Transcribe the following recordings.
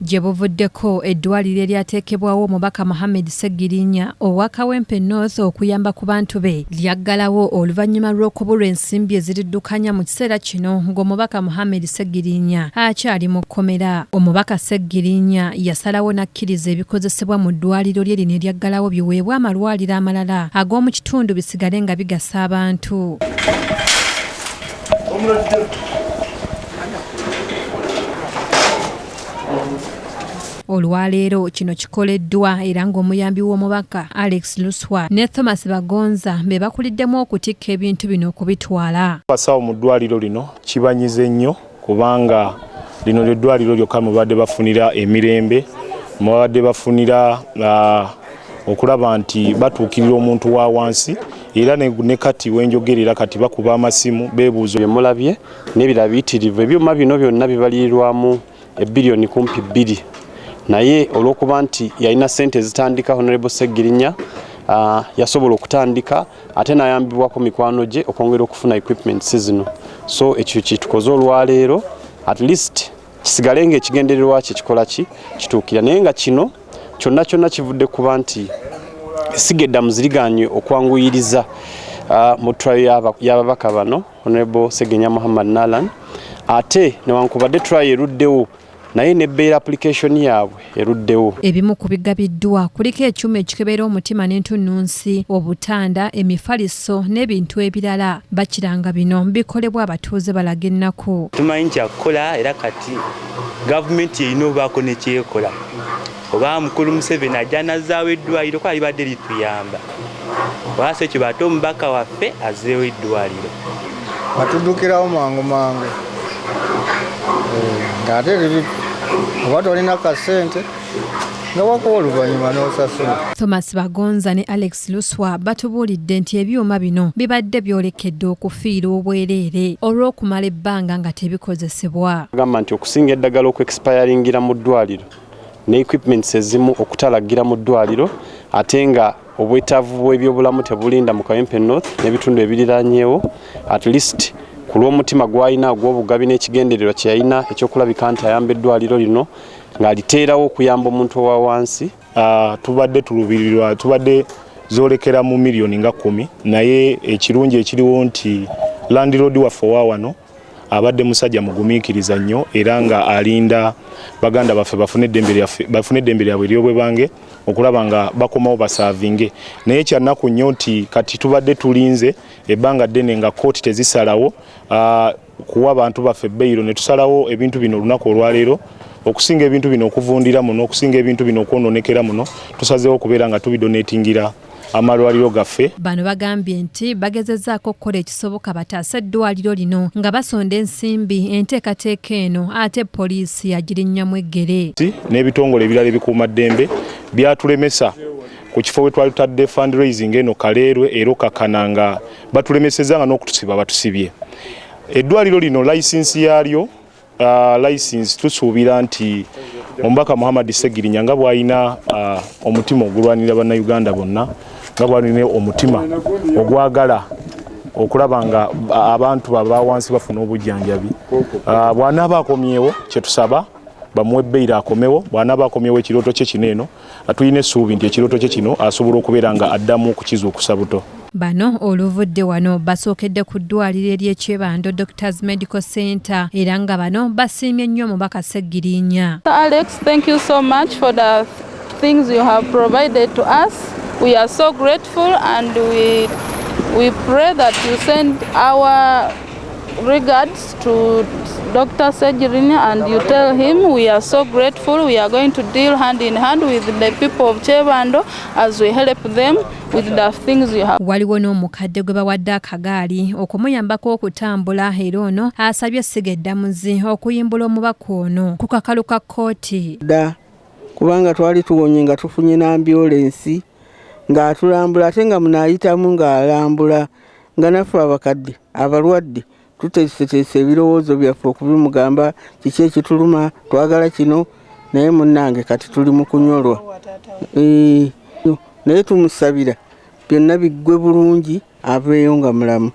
gye buvuddeko eddwaliro eryateekebwawo omubaka Mohammed Ssegirinya owa Kawempe North okuyamba ku bantu be lyaggalawo oluvannyuma lw'okubulwa ensimbi eziriddukanya mu kiseera kino ng'omubaka Mohammed Ssegirinya akyali mu kkomera. Omubaka Ssegirinya yasalawo n'akkiriza ebikozesebwa mu ddwaliro lye lino eryaggalawo biweebwa amalwaliro amalala ag'omu kitundu bisigale nga bigasa abantu. Olwaleero kino kikoleddwa era ng'omuyambi w'omubaka Alex Lusswa ne Thomas Bangozza be bakuliddemu okutikka ebintu bino okubitwala. Abasawo mu ddwaliro lino kibanyize nnyo kubanga lino ly'eddwaliro lyokka mwe badde bafunira emirembe, mwe badde bafunira okulaba nti batuukirira omuntu wa wansi era ne kati wenjogerera kati bakuba amasimu beebuuzo bye mulabye n'ebirala biyitirivu. Ebyuma bino byonna bibalirirwamu ebbiliyoni kumpi 2. Naye olw'okuba nti yalina ssente zitandika Honorable Ssegirinya yasobola okutandika ate n'ayambibwako mikwano gye okwongera okufuna equipment zino. So ekyo kitukoze olwaleero at least kisigale ng'ekigendererwa kye kikola kituukira. Naye nga kino kyonna kivudde kuba nti essiga eddamu ziriganye okwanguyiriza mu trial y'ababaka bano Honorable Ssegirinya Muhammad Nalan ate newankubadde trial eruddewo naye nebbeera application yaabwe eruddewo. Ebimu kubigabiddwa kuliko ekyuma ekikebera omutima n'entunnunsi, obutanda, emifaliso n'ebintu ebirala. Bakiranga bino bikolebwa abatuuze balaga ennaku. Tumanyi kyakukola era kati gavumenti erina obaako nekyekola. Oba mukulu Museveni ajja n'azzaawo eddwaliro ko alibadde lituyamba. Waase ekyo bate omubaka waffe azzeewo eddwaliro. Batuddukirawo mangu. Ng'ate oba tolina kasente nga wakuwa oluvannyuma n'osasula. Thomas Bangozza ne Alex Lusswa batubuulidde nti ebyuma bino bibadde byolekedde okufiira obwereere olw'okumala ebbanga nga tebikozesebwa. Agamba nti okusinga eddagala okwekipayaringira mu ddwaliro ne equipments ezimu okutalagira mu ddwaliro ate nga obwetaavu bw'ebyobulamu tebulinda mu Kawempe North n'ebitundu ebiriraanyeewo at least ku lw'omutima gw'alina ogw'obugabi n'ekigendererwa kye yalina ekyokulabika nti ayamba eddwaliro lino ng'aliteerawo okuyamba omuntu owa wansi. Tubadde tulubirirwa tubadde zoolekera mu miliyoni nga 10 naye ekirungi ekiriwo nti landlord waffe owa wano abadde musajja mugumiikiriza nnyo era nga alinda baganda baffe bafune eddembe lyabwe ery'obwe bange okulaba nga bakomawo basaavinge. Naye kyannaku nnyo nti kati tubadde tulinze ebbanga ddene nga kooti tezisalawo kuwa abantu baffe beyiro ne tusalawo ebintu bino olunaku olwaleero okusinga ebintu bino okuvundira muno okusinga ebintu bino okwononekera muno tusazeewo okubeera nga tubidonetingira amalwaliro gaffe. Bano bagambye nti bagezezzaako okukola ekisoboka bataase eddwaliro lino nga basonda ensimbi enteekateeka eno ate poliisi yagirinnyamu eggere. N'ebitongole ebirala ebikuuma ddembe byatulemesa ku kifo we twali tutadde fundraising eno kaleerwe era okakana nga batulemesezza nga n'okutusiba batusibye. Eddwaliro lino license yaalyo license tusuubira nti omubaka Mohammed Ssegirinya nga bw'alina omutima ogulwanira bannayuganda bonna nga bw'alina omutima ogwagala okulaba nga abantu baba wansi bafuna obujjanjabi bw'anaaba akomyewo kye tusaba bamuwe ebbeera akomewo bw'anaaba akomyewo ekirooto kye kino eno atulina essuubi nti ekirooto kye kino asobola okubeera nga addamu okukizuukusa buto. Bano oluvudde wano basookedde ku ddwaliro ery'ekyebando Doctors Medical Center era nga bano basiimye nnyo omubaka Ssegirinya. Alex, thank you so much for the things you have provided to us. We are so grateful and we pray that you send our regards to Dr. Ssegirinya and you tell him we are so grateful. We are going to deal hand in hand with the people of Kyebando as we help them with the things you have. Waliwo n'omukadde gwe bawadde akagaali okumuyambako okutambula era ono asabye essiga eddamuzi okuyimbula omubaka ono ku kakalu ka kkooti. Kubanga twali tuwonye nga tufunye n'ambiance ng'atulambula ate nga munaayitamu ng'alambula nga naffe abakadde abalwadde tuteeseteese ebirowoozo byaffe okubimugamba kiki ekituluma twagala kino naye munnange kati tuli mu kunyolwa. Naye tumusabira byonna biggwe bulungi aveeyo nga mulamu.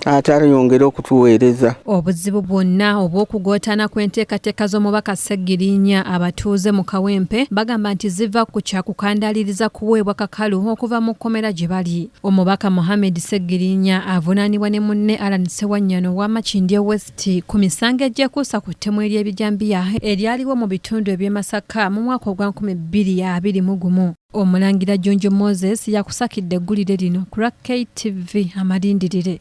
yongera okutuweereza. Obuzibu bwonna obw'okugootana kw'enteekateeka z'omubaka Ssegirinya abatuuze mu Kawempe bagamba nti ziva ku kyakukandaliriza kuweebwa kakalu okuva mu kkomera gye bali. Omubaka Mohammed Ssegirinya avunaanibwa ne munne Alan Ssewanyano wa Makindye West ku misango egyekuusa ku ttemu ery'ebijambiya eryaliwo mu bitundu eby'e Masaka mu mwaka ogwa 2021. Omulangira Jonjo Moses yakusakidde eggulire lino ku KTV Amalindirire.